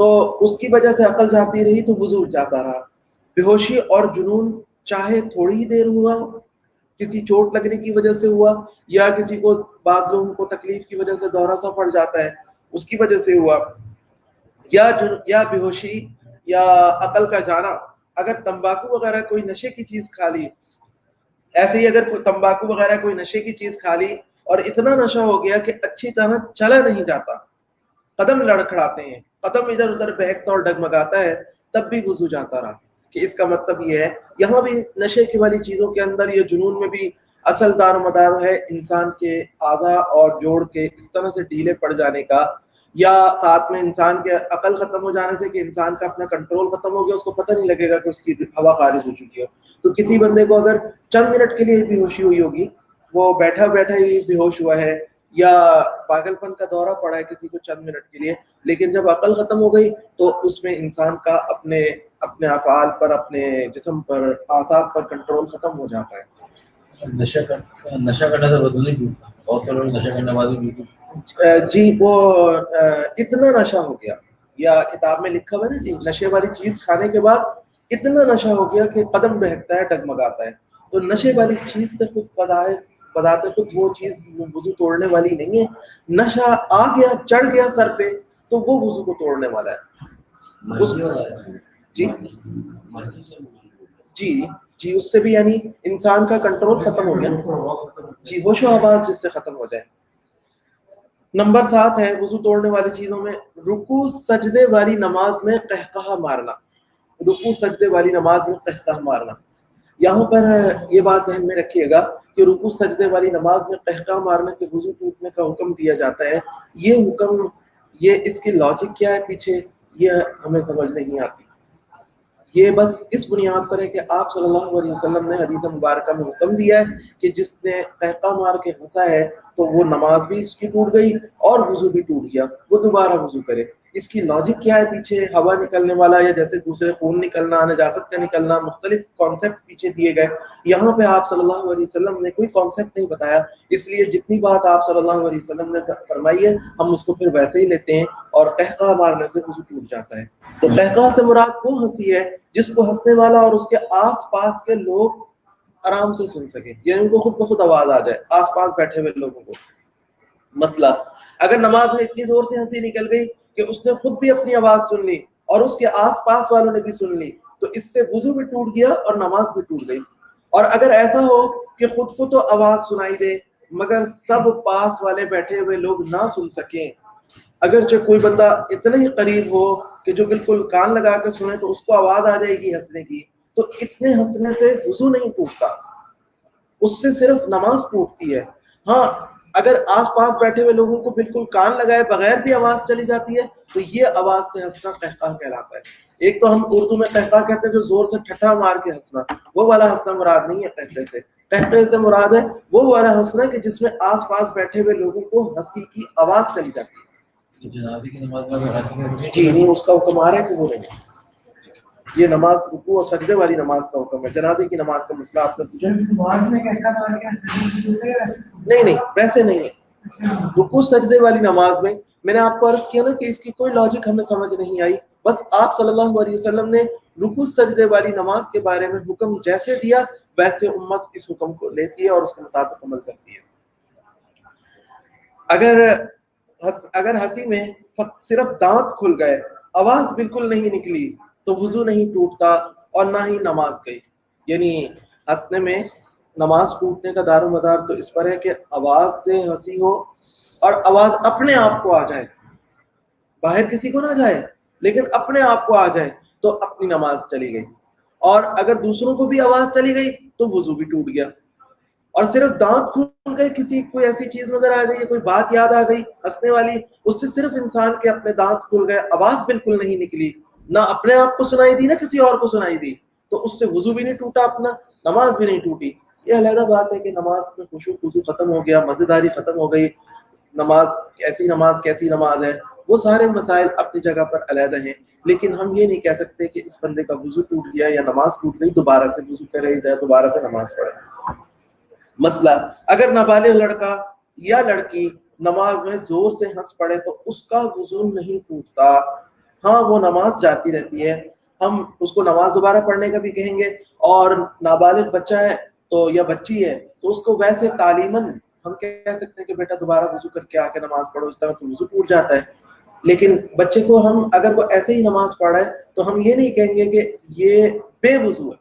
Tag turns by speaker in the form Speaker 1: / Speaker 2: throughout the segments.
Speaker 1: تو اس کی وجہ سے عقل جاتی رہی تو وضو جاتا رہا. بے ہوشی اور جنون چاہے تھوڑی ہی دیر ہوا، کسی چوٹ لگنے کی وجہ سے ہوا، یا کسی کو بعض لوگوں کو تکلیف کی وجہ سے دورہ سا پڑ جاتا ہے اس کی وجہ سے ہوا، یا بے ہوشی یا عقل کا جانا. اگر تمباکو وغیرہ کوئی نشے کی چیز کھا لی، ایسے ہی اگر کوئی تمباکو وغیرہ کوئی نشے کی چیز کھا لی اور اتنا نشہ ہو گیا کہ اچھی طرح چلا نہیں جاتا، قدم لڑکھڑاتے ہیں، قدم ادھر ادھر بہکتا اور ڈگمگاتا ہے، تب بھی وضو جاتا رہا. کہ اس کا مطلب یہ ہے یہاں بھی نشے کی والی چیزوں کے اندر یہ جنون میں بھی اصل دار و مدار ہے انسان کے اعضاء اور جوڑ کے اس طرح سے ڈھیلے پڑ جانے کا، یا ساتھ میں انسان کے عقل ختم ہو جانے سے کہ انسان کا اپنا کنٹرول ختم ہو گیا، اس کو پتہ نہیں لگے گا کہ اس کی ہوا خارج ہو چکی ہے. تو کسی بندے کو اگر چند منٹ کے لیے بے ہوشی ہوئی ہوگی، وہ بیٹھا بیٹھا ہی بے ہوش ہوا ہے، یا پاگل پن کا دورہ پڑا ہے کسی کو چند منٹ کے لیے، لیکن جب عقل ختم ہو گئی تو اس میں انسان کا اپنے افعال پر، اپنے جسم پر، اعصاب پر کنٹرول ختم ہو جاتا ہے.
Speaker 2: نشہ کرنے سے وضو نہیں ٹوٹتا، بہت سے لوگ نشہ کرنے کے بعد بھی
Speaker 1: جی وہ اتنا نشہ ہو گیا، یا کتاب میں لکھا ہوا ہے نا جی، نشے والی چیز کھانے کے بعد اتنا نشہ ہو گیا کہ قدم بہکتا ہے، ڈگمگاتا ہے. تو نشے والی چیز سے خود بذات خود وہ چیز وضو توڑنے والی نہیں ہے. نشہ آ گیا، چڑھ گیا سر پہ، تو وہ وضو کو توڑنے والا ہے. جی جی جی اس سے بھی یعنی انسان کا کنٹرول ختم ہو گیا. جی ہوش و آواز جس سے ختم ہو جائے. نمبر 7 ہے وضو توڑنے والی چیزوں میں رکوع سجدے والی نماز میں قہقہہ مارنا. رکوع سجدے والی نماز میں قہقہہ مارنا. یہاں پر یہ بات ذہن میں رکھیے گا کہ رکوع سجدے والی نماز میں قہقہہ مارنے سے وضو ٹوٹنے کا حکم دیا جاتا ہے. یہ حکم، یہ اس کی لاجک کیا ہے پیچھے، یہ ہمیں سمجھ نہیں آتی. یہ بس اس بنیاد پر ہے کہ آپ صلی اللہ علیہ وسلم نے حدیث مبارکہ میں حکم دیا ہے کہ جس نے قہقہہ مار کے ہنسا ہے تو وہ نماز بھی اس کی ٹوٹ گئی اور وضو بھی ٹوٹ گیا، وہ دوبارہ وضو کرے. اس کی لاجک کیا ہے پیچھے، ہوا نکلنے والا یا جیسے دوسرے خون نکلنا، نجاست کا نکلنا، مختلف کانسیپٹ پیچھے دیے گئے. یہاں پہ آپ صلی اللہ علیہ وسلم نے کوئی کانسیپٹ نہیں بتایا، اس لیے جتنی بات آپ صلی اللہ علیہ وسلم نے فرمائی ہے ہم اس کو پھر ویسے ہی لیتے ہیں، اور قہقہہ مارنے سے وضو ٹوٹ جاتا ہے. تو قہقہہ سے مراد وہ ہنسی ہے جس کو ہنسنے والا اور اس کے آس پاس کے لوگ آرام سے سن سکیں، یعنی ان کو خود بخود آواز آ جائے آس پاس بیٹھے ہوئے لوگوں کو. مسئلہ اگر نماز میں اتنی زور سے ہنسی نکل گئی کہ اس نے خود بھی اپنی آواز سن لی اور اس کے آس پاس والوں نے بھی سن لی، تو اس سے وضو بھی ٹوٹ گیا اور نماز بھی ٹوٹ گئی. اور اگر ایسا ہو کہ خود کو تو آواز سنائی دے مگر سب پاس والے بیٹھے ہوئے لوگ نہ سن سکیں، اگرچہ کوئی بندہ اتنا ہی قریب ہو کہ جو بالکل کان لگا کے سنے تو اس کو آواز آ جائے گی ہنسنے کی، تو اتنے ہنسنے سے وضو نہیں ٹوٹتا، اس سے صرف نماز ٹوٹتی ہے. ہاں اگر آس پاس بیٹھے ہوئے لوگوں کو بالکل کان لگائے بغیر بھی آواز چلی جاتی ہے تو یہ آواز سے ہنسنا قہقہہ کہلاتا ہے. ایک تو ہم اردو میں قہقہہ کہتے ہیں جو زور سے ٹھٹھا مار کے ہنسنا، وہ والا ہنسنا مراد نہیں ہے قہقہے سے. قہقہے سے مراد ہے وہ والا ہنسنا کہ جس میں آس پاس بیٹھے ہوئے لوگوں کو ہنسی کی آواز چلی جاتی ہے.
Speaker 2: جنازے کی نماز میں
Speaker 1: جی نہیں، اس کا حکم آ رہا ہے کہ وہ نہیں، یہ نماز رکوع اور سجدے والی نماز کا حکم ہے. جنازے کی نماز کا مسئلہ آپ نے پوچھا. نہیں ویسے نہیں ہے. رکوع سجدے والی نماز میں نے آپ کو عرض کیا نا کہ اس کی کوئی لاجک ہمیں سمجھ نہیں آئی. بس آپ صلی اللہ علیہ وسلم نے رکوع سجدے والی نماز کے بارے میں حکم جیسے دیا ویسے امت اس حکم کو لیتی ہے اور اس کے مطابق عمل کرتی ہے. اگر ہنسی میں صرف دانت کھل گئے، آواز بالکل نہیں نکلی تو وضو نہیں ٹوٹتا اور نہ ہی نماز گئی. یعنی ہنسنے میں نماز ٹوٹنے کا دار و مدار تو اس پر ہے کہ آواز سے ہنسی ہو اور آواز اپنے آپ کو آ جائے، باہر کسی کو نہ جائے لیکن اپنے آپ کو آ جائے تو اپنی نماز چلی گئی. اور اگر دوسروں کو بھی آواز چلی گئی تو وضو بھی ٹوٹ گیا. اور صرف دانت کھل گئے، کسی کوئی ایسی چیز نظر آ گئی، کوئی بات یاد آ گئی ہنسنے والی، اس سے صرف انسان کے اپنے دانت کھل گئے، آواز بالکل نہیں نکلی، نہ اپنے آپ کو سنائی دی نہ کسی اور کو سنائی دی، تو اس سے وضو بھی نہیں ٹوٹا اپنا، نماز بھی نہیں ٹوٹی. یہ علیحدہ بات ہے کہ نماز میں خشوع خضوع ختم ہو گیا، مزیداری ختم ہو گئی، نماز کیسی نماز ہے، وہ سارے مسائل اپنی جگہ پر علیحدہ ہیں. لیکن ہم یہ نہیں کہہ سکتے کہ اس بندے کا وضو ٹوٹ گیا یا نماز ٹوٹ گئی دوبارہ سے وضو کرے یا دوبارہ سے نماز پڑھے. مسئلہ اگر نابالغ لڑکا یا لڑکی نماز میں زور سے ہنس پڑے تو اس کا وضو نہیں ٹوٹتا ہاں وہ نماز جاتی رہتی ہے, ہم اس کو نماز دوبارہ پڑھنے کا بھی کہیں گے, اور نابالغ بچہ ہے تو یا بچی ہے تو اس کو ویسے تعلیماً ہم کہہ سکتے ہیں کہ بیٹا دوبارہ وضو کر کے آ کے نماز پڑھو, اس طرح تو وضو ٹوٹ جاتا ہے. لیکن بچے کو ہم اگر وہ ایسے ہی نماز پڑھ رہا ہے تو ہم یہ نہیں کہیں گے کہ یہ بے وضو ہے,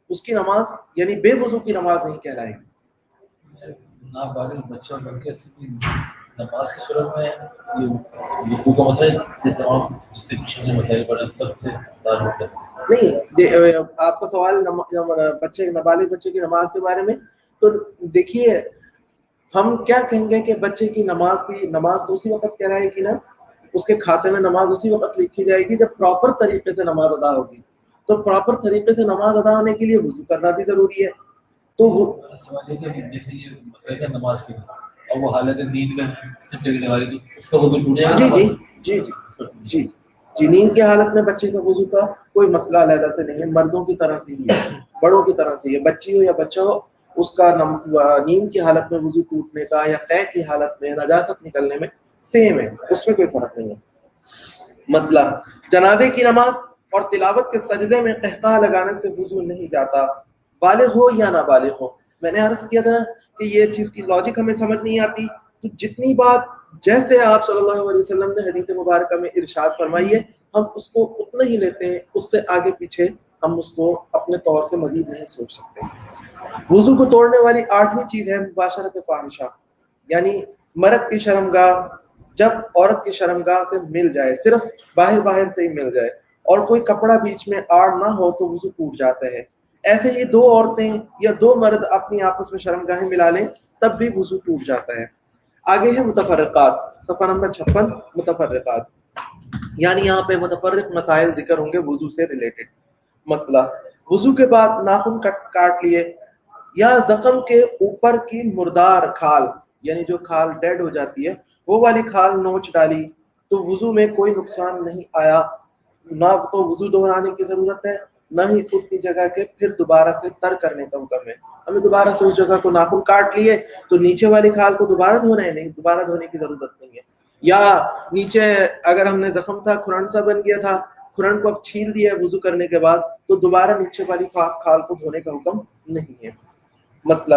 Speaker 1: اس کی نماز یعنی بے وضو کی نماز نہیں کہلائے گی.
Speaker 2: نابالغ بچہ بن کے نماز کی صورت میں یہ وضو کا مسائل تمام جتنے مسائل پڑے سب سے تعلق ہے.
Speaker 1: نہیں, آپ کا سوال بچے نابالغ بچے کی نماز کے بارے میں, تو دیکھیے ہم کیا کہیں گے کہ بچے کی نماز تو اسی وقت کہلائے گی نا, اس کے کھاتے میں نماز اسی وقت لکھی جائے گی جب پراپر طریقے سے نماز ادا ہوگی. تو پراپر طریقے سے نماز ادا ہونے کے لیے وضو کرنا بھی ضروری ہے. تو وہ
Speaker 2: سوال یہ کہ جیسے یہ مسئلہ ہے نماز کے لیے اور وہ حالت نیند میں سمٹ لگنے والی تو اس کا وضو ٹوٹ جائے گا.
Speaker 1: جی جی جی جی جی نیند کی حالت میں بچے کا وضو کا کوئی مسئلہ علیحدہ سے نہیں ہے, مردوں کی طرح سے ہی ہے, بڑوں کی طرح سے ہی ہے, بچی ہو یا بچہ ہو, اس کا نیند کی حالت میں وضو ٹوٹنے کا یا قے کی حالت میں نجاست نکلنے میں سیم ہے, اس میں کوئی فرق نہیں ہے. مسئلہ جنازے کی نماز اور تلاوت کے سجدے میں قہقہ لگانے سے وضو نہیں جاتا, بالغ ہو یا نابالغ ہو. میں نے عرض کیا تھا کہ یہ چیز کی لاجک ہمیں سمجھ نہیں آتی, تو جتنی بات جیسے آپ صلی اللہ علیہ وسلم نے حدیث مبارکہ میں ارشاد فرمائی ہے ہم اس کو اتنا ہی لیتے ہیں, اس سے آگے پیچھے ہم اس کو اپنے طور سے مزید نہیں سوچ سکتے. وضو کو توڑنے والی 8ویں چیز ہے مباشرت فاحشہ, یعنی مرد کی شرمگاہ جب عورت کی شرمگاہ سے مل جائے, صرف باہر سے ہی مل جائے اور کوئی کپڑا بیچ میں آڑ نہ ہو تو وضو ٹوٹ جاتا ہے. ایسے ہی 2 عورتیں یا 2 مرد اپنی آپس میں شرمگاہیں ملا لیں تب بھی وضو ٹوٹ جاتا ہے. آگے ہے متفرقات, صفحہ نمبر 56, متفرقات یعنی یہاں پہ متفرق مسائل ذکر ہوں گے وضو سے ریلیٹڈ. مسئلہ وضو کے بعد ناخن کاٹ لیے یا زخم کے اوپر کی مردار کھال یعنی جو کھال ڈیڈ ہو جاتی ہے وہ والی کھال نوچ ڈالی تو وضو میں کوئی نقصان نہیں آیا, نہ تو وضو دہرانے کی ضرورت ہے نہ ہی خود کی جگہ کے پھر دوبارہ سے تر کرنے کا حکم ہے. ہمیں دوبارہ سے اس جگہ کو ناخن کاٹ لیے تو نیچے والی کھال کو دوبارہ دھونا ہے نہیں, دوبارہ دھونے کی ضرورت نہیں ہے. یا نیچے اگر ہم نے زخم تھا, کھرن سا بن گیا تھا, کھرن کو اب چھیل دیا ہے وضو کرنے کے بعد تو دوبارہ نیچے والی صاف کھال کو دھونے کا حکم نہیں ہے. مسئلہ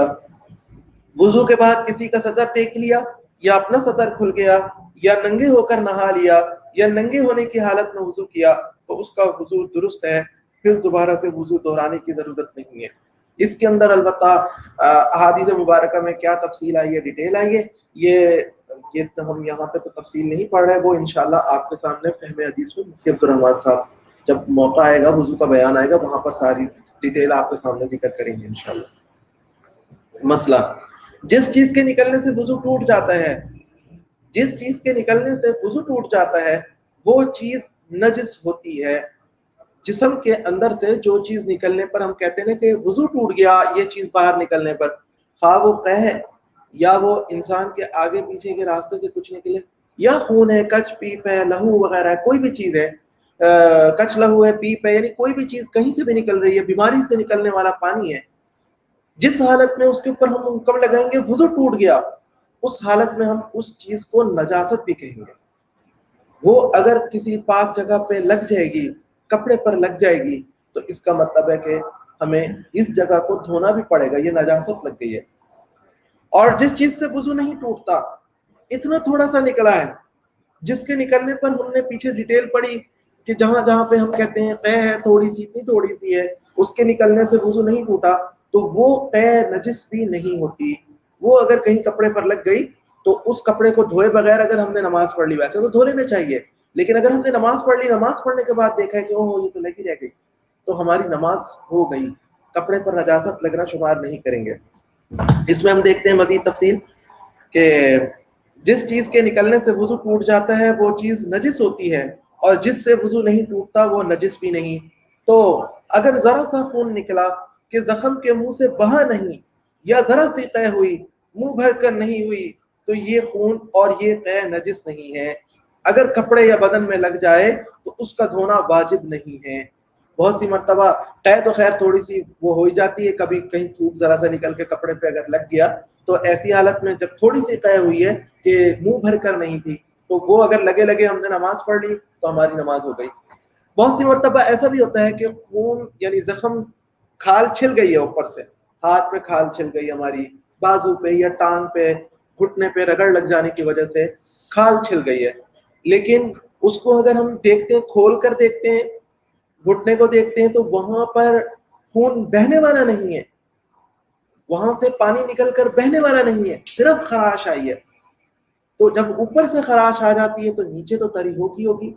Speaker 1: وضو کے بعد کسی کا سطر دیکھ لیا یا اپنا سطر کھل گیا یا ننگے ہو کر نہا لیا یا ننگے ہونے کی حالت میں وضو کیا تو اس کا وضو درست ہے, پھر دوبارہ سے وضو دہرانے کی ضرورت نہیں ہے. اس کے اندر البتہ احادیث مبارکہ میں کیا تفصیل آئی ہے, ڈیٹیل آئی ہے, یہ تو ہم یہاں پہ تو تفصیل نہیں پڑھ رہے, وہ انشاءاللہ آپ کے سامنے فہم حدیث میں مفتی عبدالرحمن صاحب جب موقع آئے گا وضو کا بیان آئے گا وہاں پر ساری ڈیٹیل آپ کے سامنے ذکر کریں گے انشاءاللہ. مسئلہ جس چیز کے نکلنے سے وضو ٹوٹ جاتا ہے, جس چیز کے نکلنے سے وضو ٹوٹ جاتا ہے وہ چیز نجس ہوتی ہے. جسم کے اندر سے جو چیز نکلنے پر ہم کہتے ہیں کہ وضو ٹوٹ گیا, یہ چیز باہر نکلنے پر, خواہ وہ قے ہے یا وہ انسان کے آگے پیچھے کے راستے سے کچھ نکلے, یا خون ہے, کچ پیپ ہے, لہو وغیرہ ہے, کوئی بھی چیز ہے, کچ لہو ہے, پیپ ہے, یعنی کوئی بھی چیز کہیں سے بھی نکل رہی ہے, بیماری سے نکلنے والا پانی ہے, جس حالت میں اس کے اوپر ہم حکم لگائیں گے وضو ٹوٹ گیا, اس حالت میں ہم اس چیز کو نجاست بھی کہیں گے. وہ اگر کسی پاک جگہ پہ لگ جائے گی, کپڑے پر لگ جائے گی, تو اس کا مطلب ہے کہ ہمیں اس جگہ کو دھونا بھی پڑے گا, یہ نجاست لگ گئی ہے. اور جس چیز سے وضو نہیں ٹوٹتا, اتنا تھوڑا سا نکلا ہے, جس کے نکلنے پر ہم نے پیچھے ڈیٹیل پڑھی کہ جہاں جہاں پہ ہم کہتے ہیں قے ہے تھوڑی سی, اتنی تھوڑی سی ہے, اس کے نکلنے سے وضو نہیں ٹوٹا, تو وہ قے نجس بھی نہیں ہوتی. وہ اگر کہیں کپڑے پر لگ گئی تو اس کپڑے کو دھوئے بغیر اگر ہم نے نماز پڑھ لی, ویسے تو دھو لینا چاہیے, لیکن اگر ہم نے نماز پڑھ لی, نماز پڑھنے کے بعد دیکھا کہ اوہ یہ تو لگی رہ گئی, تو ہماری نماز ہو گئی, کپڑے پر نجاست لگنا شمار نہیں کریں گے. اس میں ہم دیکھتے ہیں مزید تفصیل کہ جس چیز کے نکلنے سے وضو ٹوٹ جاتا ہے وہ چیز نجس ہوتی ہے, اور جس سے وضو نہیں ٹوٹتا وہ نجس بھی نہیں. تو اگر ذرا سا خون نکلا کہ زخم کے منہ سے بہا نہیں, یا ذرا سی قے ہوئی, منہ بھر کر نہیں ہوئی, تو یہ خون اور یہ قے نجس نہیں ہے. اگر کپڑے یا بدن میں لگ جائے تو اس کا دھونا واجب نہیں ہے. بہت سی مرتبہ قے تو خیر تھوڑی سی وہ ہو ہی جاتی ہے, کبھی کہیں تھوک ذرا سا نکل کے کپڑے پہ اگر لگ گیا, تو ایسی حالت میں جب تھوڑی سی قے ہوئی ہے کہ منہ بھر کر نہیں تھی, تو وہ اگر لگے لگے ہم نے نماز پڑھ لی تو ہماری نماز ہو گئی. بہت سی مرتبہ ایسا بھی ہوتا ہے کہ خون یعنی زخم کھال چھل گئی ہے اوپر سے, ہاتھ پہ کھال چھل گئی ہماری, بازو پہ یا ٹانگ پہ گھٹنے پہ رگڑ لگ جانے کی وجہ سے کھال چھل گئی ہے, لیکن اس کو اگر ہم دیکھتے ہیں, کھول کر دیکھتے ہیں, گھٹنے کو دیکھتے ہیں تو وہاں پر خون بہنے والا نہیں ہے, وہاں سے پانی نکل کر بہنے والا نہیں ہے, صرف خراش آئی ہے. تو جب اوپر سے خراش آ جاتی ہے تو نیچے تو تری ہوگی,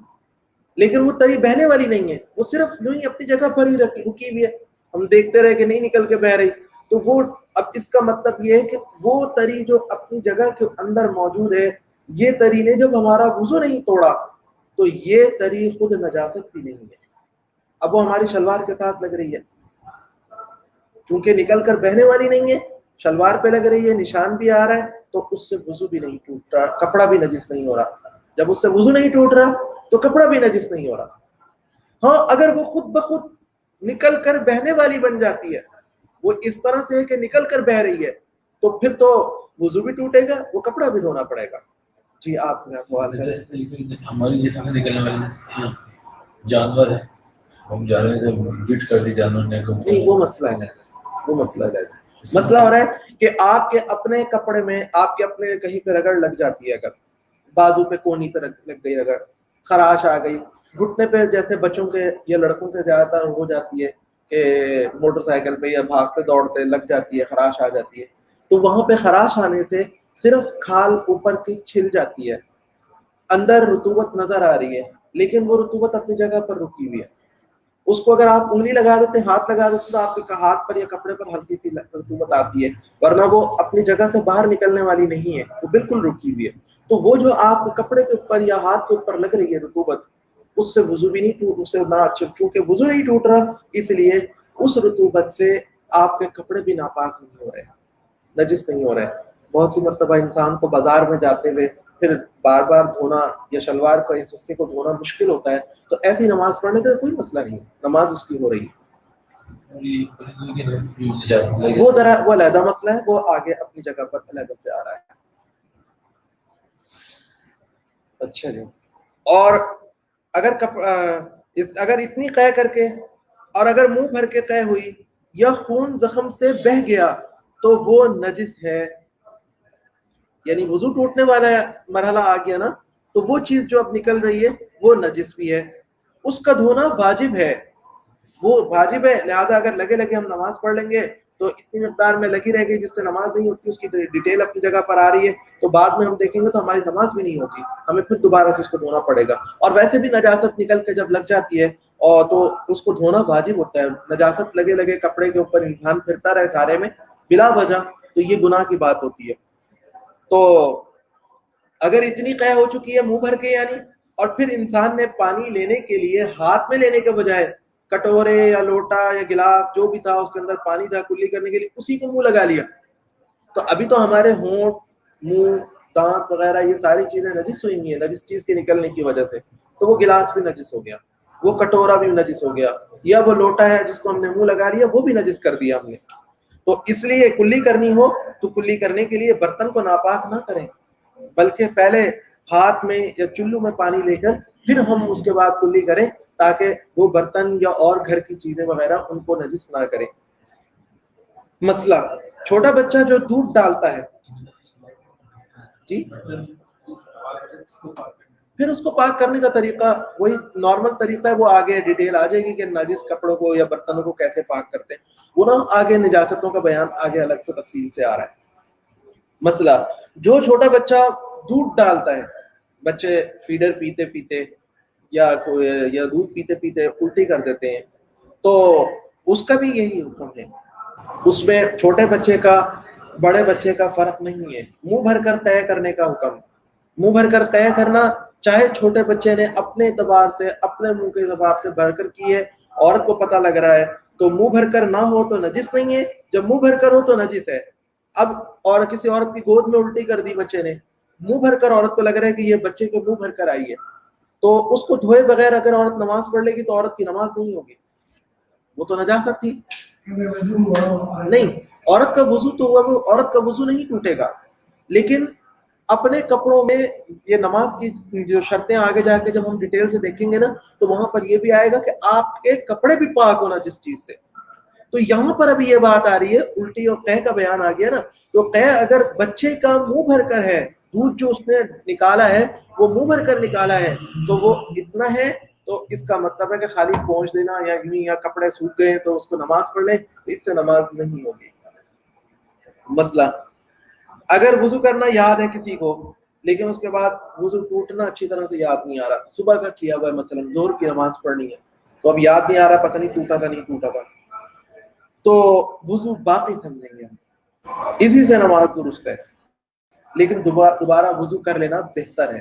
Speaker 1: لیکن وہ تری بہنے والی نہیں ہے, وہ صرف یوں ہی اپنی جگہ پر ہی رکی ہوئی ہے, ہم دیکھتے رہے کہ نہیں نکل کے بہ رہی. تو وہ اب اس کا مطلب یہ ہے کہ وہ تری جو اپنی جگہ کے اندر موجود ہے, یہ تری نے جب ہمارا وضو نہیں توڑا تو یہ تری خود نجاست بھی نہیں ہے, اب وہ ہماری شلوار کے ساتھ لگ رہی ہے, چونکہ نکل کر بہنے والی نہیں ہے, شلوار پہ لگ رہی ہے, نشان بھی آ رہا ہے, تو اس سے وضو بھی نہیں ٹوٹ رہا, کپڑا بھی نجس نہیں ہو رہا. جب اس سے وضو نہیں ٹوٹ رہا تو کپڑا بھی نجس نہیں ہو رہا. ہاں اگر وہ خود بخود نکل کر بہنے والی بن جاتی ہے, وہ اس طرح سے ہے کہ نکل کر بہ رہی ہے, تو پھر تو وضو بھی ٹوٹے گا, وہ کپڑا بھی دھونا پڑے گا. جی آپ میرا سوال کریں.
Speaker 2: ہماری جیسے نکلنے والی جانور ہے, ہم جا رہے تھے بٹ کر دی جانور نے,
Speaker 1: نہیں وہ مسئلہ ہے, وہ مسئلہ ہے. مسئلہ ہو رہا ہے کہ آپ کے اپنے کپڑے میں آپ کے اپنے کہیں پہ رگڑ لگ جاتی ہے, اگر بازو پہ کونی پہ لگ گئی رگڑ, خراش آ گئی, گھٹنے پہ جیسے بچوں کے یا لڑکوں کے زیادہ تر ہو جاتی ہے کہ موٹر سائیکل پہ یا بھاگتے دوڑتے لگ جاتی ہے, خراش آ جاتی ہے, تو وہاں پہ خراش آنے سے صرف کھال اوپر کی چھل جاتی ہے, اندر رطوبت نظر آ رہی ہے, لیکن وہ رطوبت اپنی جگہ پر رکی ہوئی ہے. اس کو اگر آپ انگلی لگا دیتے ہیں, ہاتھ لگا دیتے ہیں, تو آپ کے ہاتھ پر یا کپڑے پر ہلکی سی رطوبت آتی ہے, ورنہ وہ اپنی جگہ سے باہر نکلنے والی نہیں ہے, وہ بالکل رکی ہوئی ہے. تو وہ جو آپ کے کپڑے کے اوپر یا ہاتھ کے اوپر لگ رہی ہے رطوبت, اس سے وضو بھی نہیں ٹوٹ, اس سے نہ, چونکہ وضو نہیں ٹوٹ رہا اس لیے اس رطوبت سے آپ کے کپڑے بھی ناپاک نہیں ہو رہے, نجس نہیں ہو رہے. بہت سی مرتبہ انسان کو بازار میں جاتے ہوئے پھر بار بار دھونا یا شلوار کا اس حصے کو دھونا مشکل ہوتا ہے, تو ایسی نماز پڑھنے کا کوئی مسئلہ نہیں, نماز اس کی ہو رہی ہے. وہ ذرا وہ علیحدہ مسئلہ ہے, وہ آگے اپنی جگہ پر علیحدہ سے آ رہا ہے. اچھا جی. اور اگر اتنی قے کر کے اور اگر منہ بھر کے قے ہوئی یا خون زخم سے بہ گیا تو وہ نجس ہے, یعنی وضو ٹوٹنے والا مرحلہ آ گیا نا, تو وہ چیز جو اب نکل رہی ہے وہ نجس بھی ہے, اس کا دھونا واجب ہے, وہ واجب ہے. لہذا اگر لگے لگے ہم نماز پڑھ لیں گے تو اتنی مقدار میں لگی رہے گی جس سے نماز نہیں ہوتی, اس کی ڈیٹیل اپنی جگہ پر آ رہی ہے, تو بعد میں ہم دیکھیں گے تو ہماری نماز بھی نہیں ہوگی, ہمیں پھر دوبارہ سے اس کو دھونا پڑے گا. اور ویسے بھی نجاست نکل کے جب لگ جاتی ہے اور تو اس کو دھونا واجب ہوتا ہے. نجاست لگے لگے کپڑے کے اوپر انسان پھرتا رہے سارے میں بلا وجہ, تو یہ گناہ کی بات ہوتی ہے. تو اگر اتنی قے ہو چکی ہے منہ بھر کے یعنی, اور پھر انسان نے پانی لینے کے لیے ہاتھ میں لینے کے بجائے کٹورے یا لوٹا یا گلاس جو بھی تھا اس کے اندر پانی تھا کلی کرنے کے لیے, اسی کو منہ لگا لیا, تو ابھی تو ہمارے ہونٹ, منہ, دانت وغیرہ یہ ساری چیزیں نجس ہوئی ہیں نجس چیز کے نکلنے کی وجہ سے, تو وہ گلاس بھی نجس ہو گیا, وہ کٹورا بھی نجس ہو گیا, یا وہ لوٹا ہے جس کو ہم نے منہ لگا لیا وہ بھی نجس کر دیا ہم نے. تو اس لیے کلی کرنی ہو تو کلی کرنے کے لیے برتن کو ناپاک نہ کریں, بلکہ پہلے ہاتھ میں یا چلو میں پانی لے کر پھر ہم اس کے بعد کلی کریں, تاکہ وہ برتن یا اور گھر کی چیزیں وغیرہ ان کو نجس نہ کریں. مسئلہ, چھوٹا بچہ جو دودھ ڈالتا ہے جی, پھر اس کو پاک کرنے کا طریقہ وہی نارمل طریقہ ہے, وہ آگے ڈیٹیل آ جائے گی کہ نجس کپڑوں کو یا برتنوں کو کیسے پاک کرتے ہیں, وہ نا آگے نجاستوں کا بیان آگے الگ سے تفصیل سے آ رہا ہے. مسئلہ, جو چھوٹا بچہ دودھ ڈالتا ہے, بچے فیڈر پیتے پیتے یا دودھ پیتے پیتے الٹی کر دیتے ہیں, تو اس کا بھی یہی حکم ہے. اس میں چھوٹے بچے کا بڑے بچے کا فرق نہیں ہے, منہ بھر کر قے کرنے کا حکم. منہ بھر کر قے کرنا, چاہے چھوٹے بچے نے اپنے اعتبار سے اپنے منہ کے اعتبار سے بھر کر کی ہے, عورت کو پتہ لگ رہا ہے تو منہ بھر کر نہ ہو تو نجس نہیں ہے, جب منہ بھر کر ہو تو نجس ہے. اب اور کسی عورت کی گود میں الٹی کر دی بچے نے, منہ بھر کر عورت کو لگ رہا ہے کہ یہ بچے کے منہ بھر کر آئی ہے, تو اس کو دھوئے بغیر اگر عورت نماز پڑھ لے گی تو عورت کی نماز نہیں ہوگی, وہ تو نجاست تھی. نہیں, عورت کا وضو تو ہوا, وہ عورت کا وضو نہیں ٹوٹے گا, لیکن اپنے کپڑوں میں یہ نماز کی جو شرطیں آگے جا کے جب ہم ڈیٹیل سے دیکھیں گے نا تو وہاں پر یہ بھی آئے گا کہ آپ کے کپڑے بھی پاک ہونا جس چیز سے. تو یہاں پر ابھی یہ بات آ رہی ہے, الٹی اور قے کا بیان آ گیا نا, تو قے اگر بچے کا منہ بھر کر ہے, دودھ جو اس نے نکالا ہے وہ منہ بھر کر نکالا ہے تو وہ اتنا ہے, تو اس کا مطلب ہے کہ خالی پہنچ دینا یا کپڑے سوکھ گئے تو اس کو نماز پڑھ لیں, اس سے نماز نہیں ہوگی. مسئلہ اگر وضو کرنا یاد ہے کسی کو لیکن اس کے بعد وضو ٹوٹنا اچھی طرح سے یاد نہیں آ رہا, صبح کا کیا ہوا ہے مثلا ظہر کی نماز پڑھنی ہے تو اب یاد نہیں آ رہا, پتہ نہیں ٹوٹا تھا نہیں ٹوٹا تھا, تو وضو باقی سمجھیں گے ہم, اسی سے نماز درست ہے. لیکن دوبارہ وضو کر لینا بہتر ہے,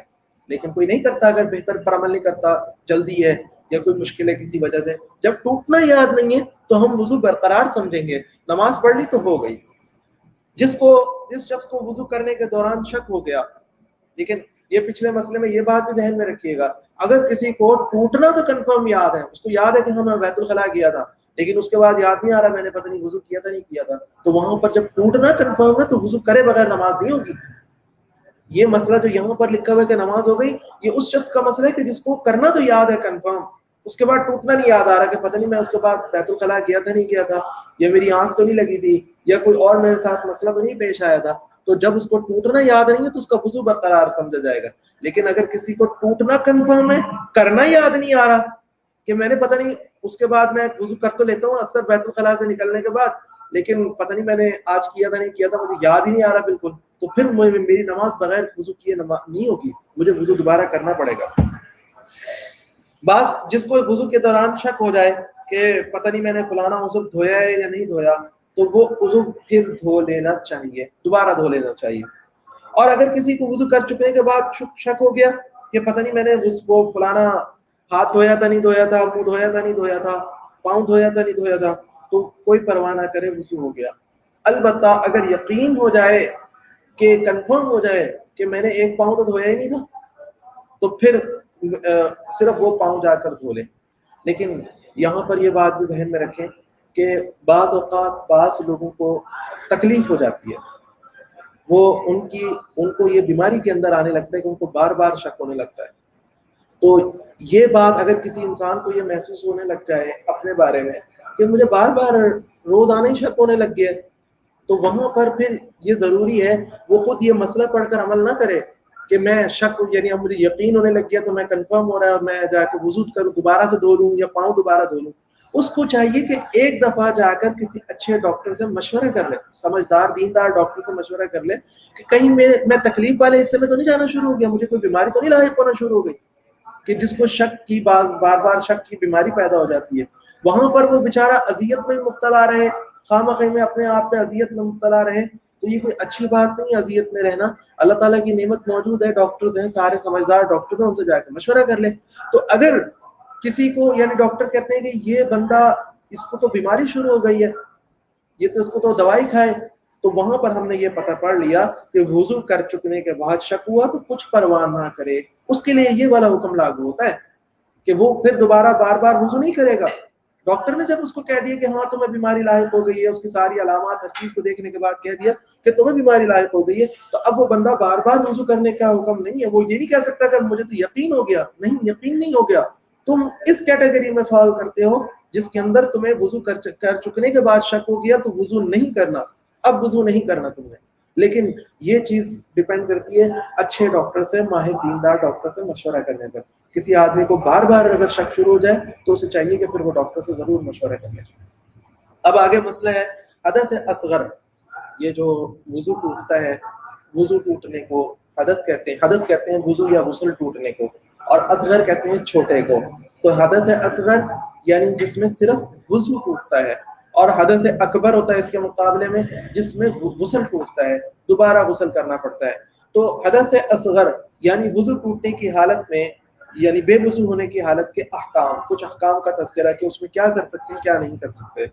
Speaker 1: لیکن کوئی نہیں کرتا, اگر بہتر پر عمل نہیں کرتا, جلدی ہے یا کوئی مشکل ہے کسی وجہ سے, جب ٹوٹنا یاد نہیں ہے تو ہم وضو برقرار سمجھیں گے, نماز پڑھ لی تو ہو گئی. جس شخص کو وضو کرنے کے دوران شک ہو گیا, لیکن یہ پچھلے مسئلے میں یہ بات بھی ذہن میں رکھیے گا, اگر کسی کو ٹوٹنا تو کنفرم یاد ہے, اس کو یاد ہے کہ ہم نے بیت الخلاء کیا تھا لیکن اس کے بعد یاد نہیں آ رہا میں نے پتہ نہیں وضو کیا تھا نہیں کیا تھا, تو وہاں پر جب ٹوٹنا کنفرم ہے تو وضو کرے بغیر نماز نہیں ہوگی. یہ مسئلہ جو یہاں پر لکھا ہوا ہے کہ نماز ہو گئی, یہ اس شخص کا مسئلہ ہے کہ جس کو کرنا تو یاد ہے کنفرم, اس کے بعد ٹوٹنا نہیں یاد آ رہا کہ پتہ نہیں میں اس کے بعد بیت الخلاء کیا تھا نہیں کیا تھا, یا میری آنکھ تو نہیں لگی تھی, یا کوئی اور میرے ساتھ مسئلہ تو نہیں پیش آیا تھا. تو جب اس کو ٹوٹنا یاد نہیں ہے تو اس کا وضو برقرار سمجھا جائے گا. لیکن اگر کسی کو ٹوٹنا کنفرم ہے, کرنا یاد نہیں آ رہا کہ میں نے پتہ نہیں, اس کے بعد میں وضو کر تو لیتا ہوں اکثر بیت الخلاء سے نکلنے کے بعد, لیکن پتہ نہیں میں نے آج کیا تھا نہیں کیا تھا, مجھے یاد ہی نہیں آ رہا بالکل, تو پھر میری نماز بغیر وضو کیے نہیں ہوگی, مجھے وضو دوبارہ کرنا پڑے گا. بعض جس کو وضو کے دوران شک ہو جائے کہ پتہ نہیں میں نے فلانا عضو دھویا ہے یا نہیں دھویا, تو وہ عضو پھر دھو لینا چاہیے, دوبارہ دھو لینا چاہیے. اور اگر کسی کو وضو کر چکنے کے بعد شک ہو گیا کہ پتہ نہیں میں نے وہ فلانا ہاتھ دھویا تھا نہیں دھویا تھا, منہ دھویا تھا نہیں دھویا تھا, پاؤں دھویا تھا نہیں دھویا تھا, تو کوئی پرواہ نہ کرے, وضو ہو گیا. البتہ اگر یقین ہو جائے کہ کنفرم ہو جائے کہ میں نے ایک پاؤں تو دھویا ہی نہیں تھا, تو پھر صرف وہ پاؤں جا کر دھو لیں. لیکن یہاں پر یہ بات بھی ذہن میں رکھیں کہ بعض اوقات بعض لوگوں کو تکلیف ہو جاتی ہے, وہ ان کو یہ بیماری کے اندر آنے لگتا ہے کہ ان کو بار بار شک ہونے لگتا ہے. تو یہ بات اگر کسی انسان کو یہ محسوس ہونے لگ جائے اپنے بارے میں کہ مجھے بار بار روزانہ ہی شک ہونے لگ گیا, تو وہاں پر پھر یہ ضروری ہے وہ خود یہ مسئلہ پڑھ کر عمل نہ کرے کہ میں شک, یعنی اب مجھے یقین ہونے لگ گیا تو میں کنفرم ہو رہا ہے اور میں جا کے وضو کروں, دوبارہ سے دھو لوں یا پاؤں دوبارہ دھو لوں. اس کو چاہیے کہ ایک دفعہ جا کر کسی اچھے ڈاکٹر سے مشورہ کر لے, سمجھدار دیندار ڈاکٹر سے مشورہ کر لے کہ کہیں میں تکلیف والے حصے میں تو نہیں جانا شروع ہو گیا, مجھے کوئی بیماری تو نہیں لاحق ہونا شروع ہو گئی, کہ جس کو شک کی بار بار شک کی بیماری پیدا ہو جاتی ہے. وہاں پر وہ بیچارہ اذیت میں مبتلا رہے, خواہ میں اپنے آپ پہ اذیت میں مبتلا رہے, تو یہ کوئی اچھی بات نہیں اذیت میں رہنا. اللہ تعالیٰ کی نعمت موجود ہے, ڈاکٹرز ہیں, سارے سمجھدار ڈاکٹرز ہیں, ان سے جا کے مشورہ کر لیں. تو اگر کسی کو, یعنی ڈاکٹر کہتے ہیں کہ یہ بندہ, اس کو تو بیماری شروع ہو گئی ہے, یہ تو اس کو تو دوائی کھائے, تو وہاں پر ہم نے یہ پتہ پڑھ لیا کہ وضو کر چکنے کے بعد شک ہوا تو کچھ پرواہ نہ کرے. اس کے لیے یہ والا حکم لاگو ہوتا ہے کہ وہ پھر دوبارہ بار بار وضو نہیں کرے گا. ڈاکٹر نے جب اس کو کہہ دیا کہ ہاں تمہیں بیماری لاحق ہو گئی ہے, اس کی ساری علامات ہر چیز کو دیکھنے کے بعد کہہ دیا کہ تمہیں بیماری لاحق ہو گئی ہے, تو اب وہ بندہ بار بار وضو کرنے کا حکم نہیں ہے. وہ یہ نہیں کہہ سکتا کہ مجھے تو یقین ہو گیا, نہیں, یقین نہیں ہو گیا. تم اس کیٹیگری میں فال کرتے ہو جس کے اندر تمہیں وضو کر چکنے کے بعد شک ہو گیا تو وضو نہیں کرنا, اب وضو نہیں کرنا تم نے. لیکن یہ چیز ڈیپینڈ کرتی ہے اچھے ڈاکٹر سے, ماہر دیندار ڈاکٹر سے مشورہ کرنے پر. کسی آدمی کو بار بار اگر شک شروع ہو جائے تو اسے چاہیے کہ پھر وہ ڈاکٹر سے ضرور مشورہ کرے. اب آگے مسئلہ ہے حدث اصغر. یہ جو وضو ٹوٹتا ہے, وضو ٹوٹنے کو حدث کہتے ہیں وضو یا غسل ٹوٹنے کو, اور اصغر کہتے ہیں چھوٹے کو. تو حدث اصغر یعنی جس میں صرف وضو ٹوٹتا ہے, اور حدث اکبر ہوتا ہے اس کے مقابلے میں جس میں غسل ٹوٹتا ہے, دوبارہ غسل کرنا پڑتا ہے. تو حدث اصغر یعنی وضو ٹوٹنے کی حالت میں, یعنی بے وضو ہونے کی حالت کے احکام, کچھ احکام کا تذکرہ کہ اس میں کیا کر سکتے ہیں کیا نہیں کر سکتے.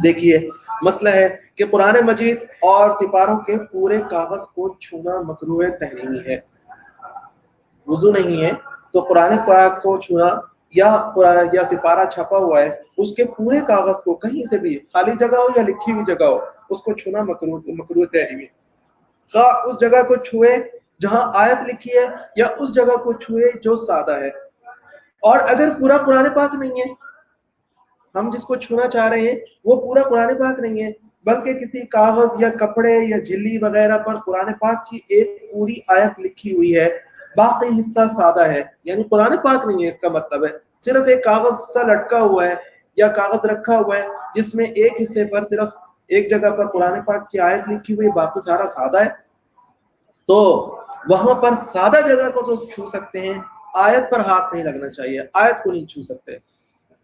Speaker 1: دیکھیے مسئلہ ہے کہ قرآن مجید اور سپاروں کے پورے کاغذ کو چھونا مکروہ تحریمی ہے. وضو نہیں ہے تو قرآن پاک کو چھونا یا سپارہ چھپا ہوا ہے اس کے پورے کاغذ کو کہیں سے بھی, خالی جگہ ہو یا لکھی ہوئی جگہ ہو, اس کو چھونا مکروہ تحریمی ہے. خواہ اس جگہ کو چھوئے جہاں آیت لکھی ہے یا اس جگہ کو چھوئے جو سادہ ہے. اور اگر پورا قرآن پاک نہیں ہے، ہم جس کو چھونا چاہ رہے ہیں وہ پورا قرآن پاک نہیں ہے، بلکہ کسی کاغذ یا کپڑے یا جھلی وغیرہ پر قرآن پاک کی ایک پوری آیت لکھی ہوئی ہے، باقی حصہ سادہ ہے، یعنی قرآن پاک نہیں ہے، اس کا مطلب ہے صرف ایک کاغذ سا لٹکا ہوا ہے یا کاغذ رکھا ہوا ہے جس میں ایک حصے پر صرف ایک جگہ پر قرآن پاک کی آیت لکھی ہوئی ہے، باقی سارا سادہ ہے، تو وہاں پر سادہ جگہ کو تو چھو سکتے ہیں، آیت پر ہاتھ نہیں لگنا چاہیے، آیت کو نہیں چھو سکتے.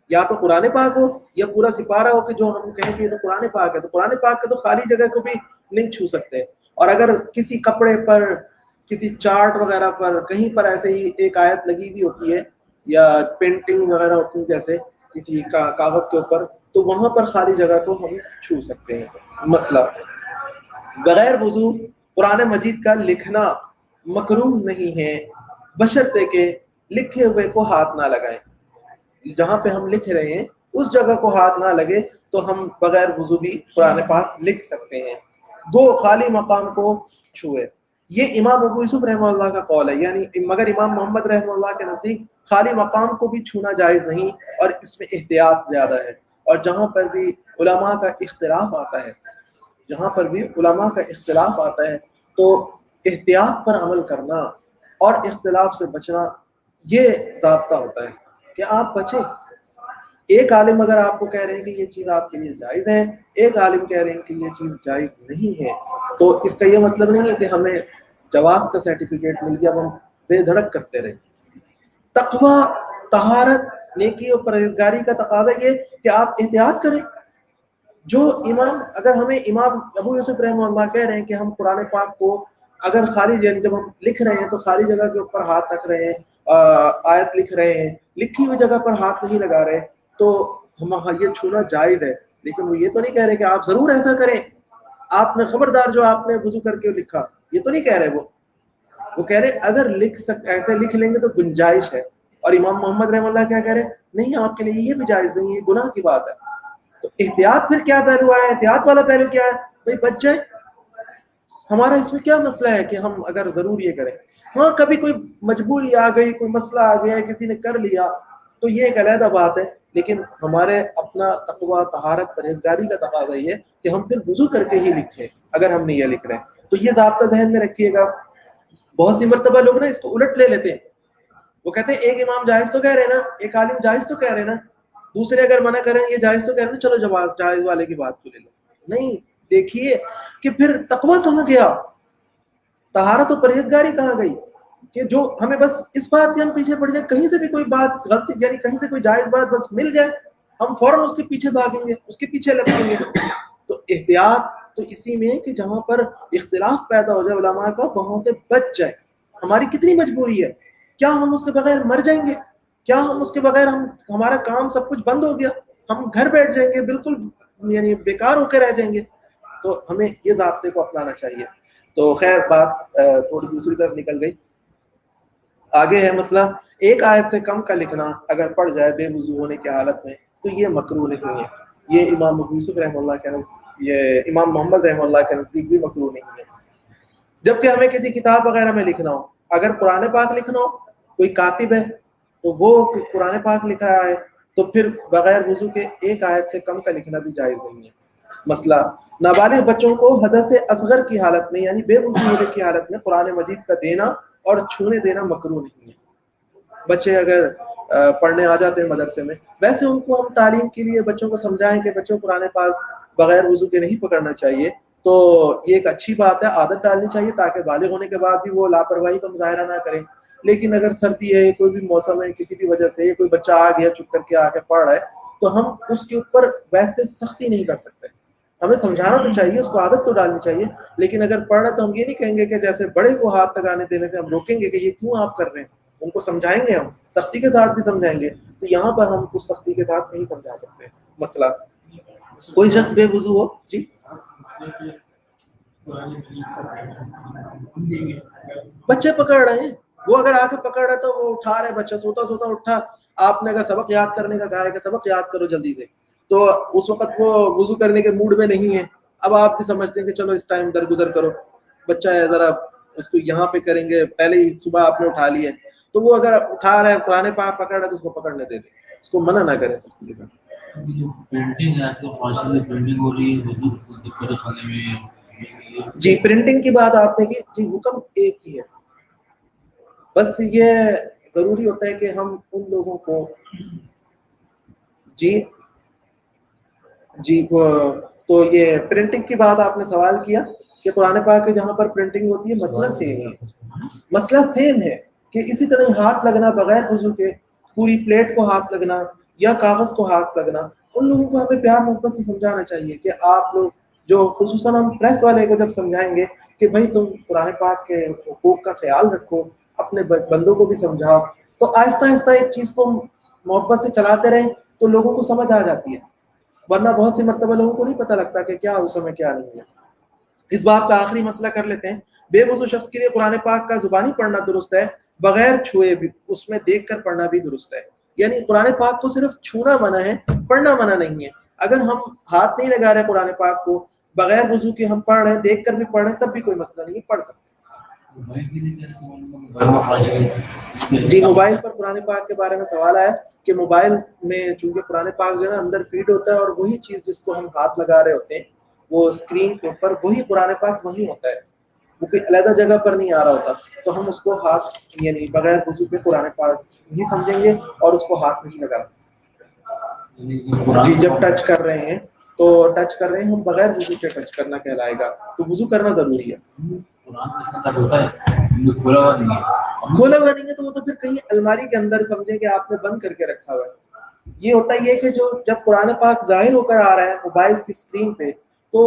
Speaker 1: یا تو قرآن پاک ہو یا پورا سپارہ ہو کہ جو ہم کہیں کہ یہ تو قرآن پاک ہے، تو قرآن پاک کے تو خالی جگہ کو بھی نہیں چھو سکتے. اور اگر کسی کپڑے پر، کسی چارٹ وغیرہ پر کہیں پر ایسے ہی ایک آیت لگی ہوئی ہوتی ہے یا پینٹنگ وغیرہ ہوتی ہے جیسے کسی کاغذ کے اوپر، تو وہاں پر خالی جگہ کو ہم چھو سکتے ہیں. مسئلہ بغیر وضو قرآن مجید کا لکھنا مکروہ نہیں ہے، بشرطے کہ لکھے ہوئے کو ہاتھ نہ لگائیں. جہاں پہ ہم لکھ رہے ہیں اس جگہ کو ہاتھ نہ لگے تو ہم بغیر وضو بھی قرآن پاک لکھ سکتے ہیں، گو خالی مقام کو چھوئے. یہ امام ابو یوسف رحمہ اللہ کا قول ہے، یعنی مگر امام محمد رحمہ اللہ کے نزدیک خالی مقام کو بھی چھونا جائز نہیں، اور اس میں احتیاط زیادہ ہے. اور جہاں پر بھی علماء کا اختلاف آتا ہے، جہاں پر بھی علماء کا اختلاف آتا ہے تو احتیاط پر عمل کرنا اور اختلاف سے بچنا یہ ضابطہ ہوتا ہے کہ آپ بچیں. ایک عالم اگر آپ کو کہہ رہے ہیں کہ یہ چیز آپ کے لیے جائز ہے، ایک عالم کہہ رہے ہیں کہ یہ چیز جائز نہیں ہے، تو اس کا یہ مطلب نہیں ہے کہ ہمیں جواز کا سرٹیفکیٹ مل گیا اب ہم بے دھڑک کرتے رہیں. تقویٰ، طہارت، نیکی اور پرہیزگاری کا تقاضا یہ کہ آپ احتیاط کریں. جو امام، اگر ہمیں امام ابو یوسف رحمہ اللہ کہہ رہے ہیں کہ ہم قرآن پاک کو اگر خالی جب ہم لکھ رہے ہیں تو خالی جگہ کے اوپر ہاتھ رکھ رہے ہیں، آیت لکھ رہے ہیں، لکھی ہوئی جگہ پر ہاتھ نہیں لگا رہے، تو ہم یہ چھونا جائز ہے. لیکن وہ یہ تو نہیں کہہ رہے کہ آپ ضرور ایسا کریں، آپ نے خبردار جو آپ نے وضو کر کے لکھا، یہ تو نہیں کہہ رہے. وہ کہہ رہے اگر ایسے لکھ لیں گے تو گنجائش ہے. اور امام محمد رحمہ اللہ کیا کہہ رہے؟ نہیں، آپ کے لیے یہ بھی جائز نہیں ہے، گناہ کی بات ہے. تو احتیاط پھر کیا پہلو ہے؟ احتیاط والا پہلو کیا ہے؟ بھائی بچ جائے. ہمارا اس میں کیا مسئلہ ہے کہ ہم اگر ضرور یہ کریں؟ ہاں کبھی کوئی مجبوری آ گئی، کوئی مسئلہ آ گیا، کسی نے کر لیا تو یہ ایک علیحدہ بات ہے. لیکن ہمارے اپنا تقویٰ، طہارت، پرہیزگاری کا تقاضا یہ ہے کہ ہم پھر وضو کر کے ہی لکھیں اگر ہم نہیں یہ لکھ رہے ہیں. تو یہ ضابطہ ذہن میں رکھیے گا. بہت سی مرتبہ لوگ نا اس کو الٹ لے لیتے ہیں. وہ کہتے ہیں ایک امام جائز تو کہہ رہے نا، ایک عالم جائز تو کہہ رہے نا، دوسرے اگر منع کریں یہ جائز تو کہہ رہے نا، چلو جائز والے کی بات کو لے لو. نہیں، دیکھیے کہ پھر تقویٰ کہاں گیا، طہارت و پرہیزگاری کہاں گئی؟ کہ جو ہمیں بس اس بات کے ہم پیچھے پڑ جائیں، کہیں سے بھی کوئی بات غلطی، یعنی کہیں سے کوئی جائز بات بس مل جائے ہم فوراً اس کے پیچھے بھاگیں گے، اس کے پیچھے لگیں گے. تو احتیاط تو اسی میں کہ جہاں پر اختلاف پیدا ہو جائے علماء کا، وہاں سے بچ جائے. ہماری کتنی مجبوری ہے، کیا ہم اس کے بغیر مر جائیں گے؟ کیا ہم اس کے بغیر ہمارا کام سب کچھ بند ہو گیا، ہم گھر بیٹھ جائیں گے، بالکل یعنی بیکار ہو کے رہ جائیں گے؟ تو ہمیں یہ ضابطے کو اپنانا چاہیے. تو خیر بات تھوڑی دوسری طرف نکل گئی. آگے ہے مسئلہ ایک آیت سے کم کا لکھنا اگر پڑ جائے بے وضو ہونے کی حالت میں تو یہ مکروہ نہیں ہے. یہ امام ابو یوسف رحمہ اللہ کے، یہ امام محمد رحمہ اللہ کے نزدیک بھی مکروہ نہیں ہے. جبکہ ہمیں کسی کتاب وغیرہ میں لکھنا ہو، اگر قرآن پاک لکھنا ہو، کوئی کاتب ہے تو وہ قرآن پاک لکھ رہا ہے تو پھر بغیر وضو کے ایک آیت سے کم کا لکھنا بھی جائز نہیں ہے. مسئلہ نابالغ بچوں کو حدث اصغر کی حالت میں یعنی بے وضو ہونے کی حالت میں قرآن مجید کا دینا اور چھونے دینا مکروہ نہیں ہے. بچے اگر پڑھنے آ جاتے ہیں مدرسے میں، ویسے ان کو ہم تعلیم کے لیے بچوں کو سمجھائیں کہ بچوں کو قرآن پاک بغیر وضو کے نہیں پکڑنا چاہیے، تو یہ ایک اچھی بات ہے، عادت ڈالنی چاہیے تاکہ بالغ ہونے کے بعد بھی وہ لاپرواہی کا مظاہرہ نہ کریں. لیکن اگر سردی ہے، کوئی بھی موسم ہے، کسی بھی وجہ سے کوئی بچہ آ گیا چپ کر کے آ کے پڑھ رہا ہے، تو ہم اس کے اوپر ویسے سختی نہیں کر سکتے. ہمیں سمجھانا تو چاہیے، اس کو عادت تو ڈالنی چاہیے، لیکن اگر پڑھ رہا تو ہم یہ نہیں کہیں گے کہ جیسے بڑے کو ہاتھ لگانے دینے سے ہم روکیں گے کہ یہ کیوں آپ کر رہے ہیں. ان کو سمجھائیں گے، ہم سختی کے ساتھ بھی سمجھائیں گے. تو یہاں پر ہم کچھ سختی کے ساتھ نہیں سمجھا سکتے. مسئلہ کوئی شخص بے وضو ہو، جی بچے پکڑ رہے ہیں، وہ اگر آ کے پکڑ رہے تو وہ اٹھا رہے، بچہ سوتا سوتا اٹھا، آپ نے اگر سبق یاد کرنے کا کہا ہے کہ سبق یاد کرو جلدی سے، تو اس وقت وہ وضو کرنے کے موڈ میں نہیں ہے. اب آپ بھی سمجھتے ہیں کہ چلو اس ٹائم درگزر کرو، بچہ ہے ذرا اس کو یہاں پہ کریں گے, پہلے ہی صبح آپ نے اٹھا لی ہے, تو وہ اگر اٹھا رہا ہے قرآن پاک پکڑ رہا ہے تو اس کو پکڑنے دے دیں, اس کو منع نہ کریں سب چیزیں.
Speaker 2: جو پرنٹنگ ہے آج کل فاشن پرنٹنگ ہو رہی ہے دفتر خانے میں.
Speaker 1: جی پرنٹنگ کی بات آپ نے کی, جی حکم ایک ہی ہے, بس یہ ضروری ہوتا ہے کہ ہم ان لوگوں کو جی تو یہ پرنٹنگ کی بات آپ نے سوال کیا کہ قرآن پاک کے جہاں پر پرنٹنگ ہوتی ہے مسئلہ سیم ہے, مسئلہ سیم ہے کہ اسی طرح ہاتھ لگنا بغیر وضو کے, پوری پلیٹ کو ہاتھ لگنا یا کاغذ کو ہاتھ لگنا, ان لوگوں کو ہمیں پیار محبت سے سمجھانا چاہیے کہ آپ لوگ جو خصوصاً ہم پریس والے کو جب سمجھائیں گے کہ بھائی تم قرآن پاک کے حقوق کا خیال رکھو, اپنے بندوں کو بھی سمجھاؤ, تو آہستہ آہستہ ایک چیز کو محبت سے چلاتے رہیں تو لوگوں کو سمجھ آ جاتی ہے, ورنہ بہت سی مرتبہ لوگوں کو نہیں پتہ لگتا کہ کیا حکم ہے کیا نہیں ہے. اس بات کا آخری مسئلہ کر لیتے ہیں, بے وضو شخص کے لیے قرآن پاک کا زبانی پڑھنا درست ہے, بغیر چھوئے بھی اس میں دیکھ کر پڑھنا بھی درست ہے. یعنی قرآن پاک کو صرف چھونا منع ہے, پڑھنا منع نہیں ہے. اگر ہم ہاتھ نہیں لگا رہے قرآن پاک کو, بغیر وضو کے ہم پڑھ رہے ہیں, دیکھ کر بھی پڑھ رہے ہیں, تب بھی کوئی مسئلہ نہیں ہے, پڑھ سکتے ہیں. جی موبائل پر قرآن پاک کے بارے میں سوال آیا کہ موبائل میں چونکہ قرآن پاک جو ہے نا اندر فیڈ ہوتا ہے, اور وہی چیز جس کو ہم ہاتھ لگا رہے ہوتے ہیں وہ اسکرین کے اوپر وہی قرآن پاک وہی ہوتا ہے, وہ کوئی علیحدہ جگہ پر نہیں آ رہا ہوتا, تو ہم اس کو ہاتھ یعنی بغیر وضو کے قرآن پاک نہیں سمجھیں گے اور اس کو ہاتھ نہیں لگا سکتے. جی جب ٹچ کر رہے ہیں تو ٹچ کر رہے ہیں ہم بغیر وضو کے ٹچ کرنا کہلائے گا, تو وضو کرنا ضروری ہے.
Speaker 2: کھولا ہوا نہیں ہے,
Speaker 1: کھولا ہوا نہیں ہے تو وہ تو پھر کہیں الماری کے اندر سمجھیں کہ آپ نے بند کر کے رکھا ہوا ہے. یہ ہوتا یہ کہ جو جب قرآن پاک ظاہر ہو کر آ رہا ہے موبائل کی اسکرین پہ, تو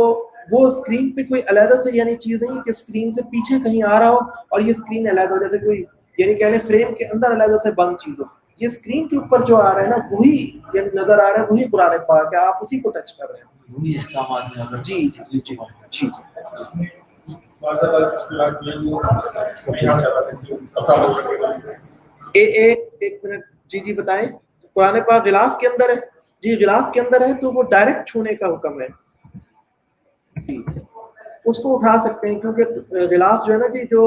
Speaker 1: وہ اسکرین پہ کوئی علیحدہ سے یعنی چیز نہیں کہ اسکرین سے پیچھے کہیں آ رہا ہو اور یہ اسکرین علیحدہ ہو, جیسے کوئی یعنی کہنے فریم کے اندر علیحدہ سے بند چیز ہو. یہ اسکرین کے اوپر جو آ رہا ہے نا وہی یعنی نظر آ رہا ہے, وہی قرآن پاک ہے, آپ اسی کو ٹچ کر رہے ہیں.
Speaker 2: وہی احکامات ہیں.
Speaker 1: جی جی جی جی ایک منٹ, جی جی بتائیں. قرآن پاک غلاف کے اندر ہے, جی غلاف کے اندر ہے تو وہ ڈائریکٹ چھونے کا حکم ہے. جی اس کو اٹھا سکتے ہیں کیونکہ غلاف جو ہے نا جی جو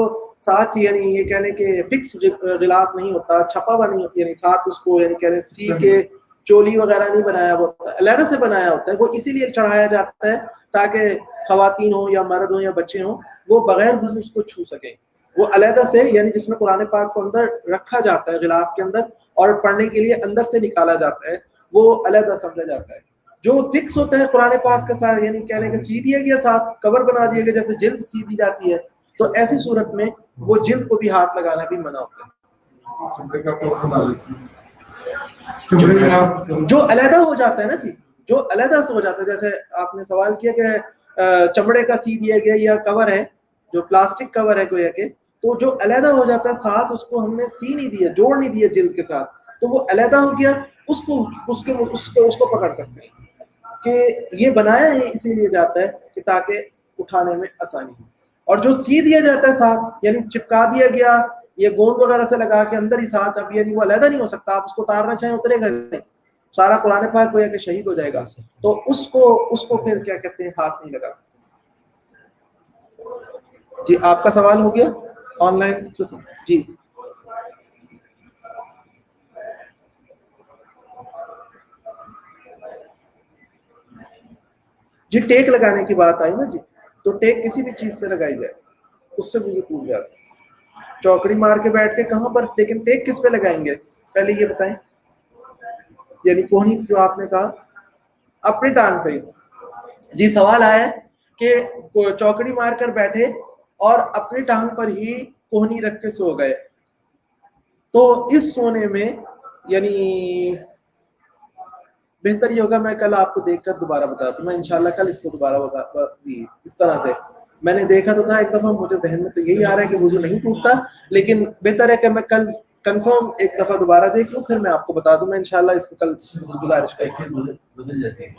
Speaker 1: ساتھ یعنی یہ کہنے کہ فکس غلاف نہیں ہوتا, چھپا ہوا نہیں ہوتا, یعنی ساتھ اس کو یعنی کہنے سی کے چولی وغیرہ نہیں بنایا ہوتا, علیحدہ سے بنایا ہوتا ہے. وہ اسی لیے چڑھایا جاتا ہے تاکہ خواتین ہوں یا مرد ہوں یا بچے ہوں وہ بغیر وضو اس کو چھو سکیں. وہ علیحدہ سے یعنی جس میں قرآن پاک کو اندر رکھا جاتا ہے غلاف کے اندر اور پڑھنے کے لیے اندر سے نکالا جاتا ہے, وہ علیحدہ سمجھا جاتا ہے. جو فکس ہوتا ہے قرآن پاک کے ساتھ یعنی کہنے کہ سی دیا گیا, ساتھ کور بنا دیا گیا, جیسے جلد سی دی جاتی ہے, تو ایسی صورت میں وہ جلد کو بھی ہاتھ لگانا بھی منع ہوتا ہے. جو علیحدہ ہو جاتا ہے نا جی, جو علیحدہ سے ہو جاتا ہے, جیسے آپ نے سوال کیا کہ چمڑے کا سی دیا گیا یا کور ہے جو پلاسٹک کور ہے گویا کہ, تو جو علیحدہ ہو جاتا ہے ساتھ اس کو ہم نے سی نہیں دیا, جوڑ نہیں دیا جلد کے ساتھ, تو وہ علیحدہ ہو گیا, اس کو پکڑ سکتے ہیں کہ یہ بنایا ہے اسی لیے جاتا ہے کہ تاکہ اٹھانے میں آسانی ہو. اور جو سی دیا جاتا ہے ساتھ یعنی چپکا دیا گیا یہ گوند وغیرہ سے لگا کے اندر ہی ساتھ, اب یعنی وہ علیحدہ نہیں ہو سکتا, آپ اس کو اتارنا چاہیں اترے گا نہیں, سارا قرآن پاک گویا کہ شہید ہو جائے گا, تو اس کو پھر کیا کہتے ہیں ہاتھ نہیں لگا سکتے. جی آپ کا سوال ہو گیا آن لائن. جی جی ٹیک لگانے کی بات آئی نا جی, تو ٹیک کسی بھی چیز سے لگائی جائے اس سے مجھے ٹوٹ جاتا ہے. چوکڑی مار کے بیٹھ کے کہاں پر, لیکن ٹیک کس پہ لگائیں گے پہلے یہ بتائیں. یعنی کوہنی جو آپ نے کہا اپنی ٹانگ پہ. جی سوال آیا کہ چوکڑی مار کر بیٹھے اور اپنی ٹانگ پر ہی کوہنی رکھ کے سو گئے, تو اس سونے میں یعنی بہتر یہ ہوگا میں کل آپ کو دیکھ کر دوبارہ بتاتا ہوں. میں انشاءاللہ کل اس کو دوبارہ بتاتا. اس طرح سے میں نے دیکھا تو تھا ایک دفعہ, مجھے ذہن میں تو یہی آ رہا ہے کہ وضو نہیں ٹوٹتا, لیکن بہتر ہے کہ میں کل کنفرم ایک دفعہ دوبارہ دیکھ لوں, پھر میں آپ کو بتا دوں. میں انشاءاللہ اس کو کل گزارش کرتا ہوں.
Speaker 2: بدل جاتے ہیں.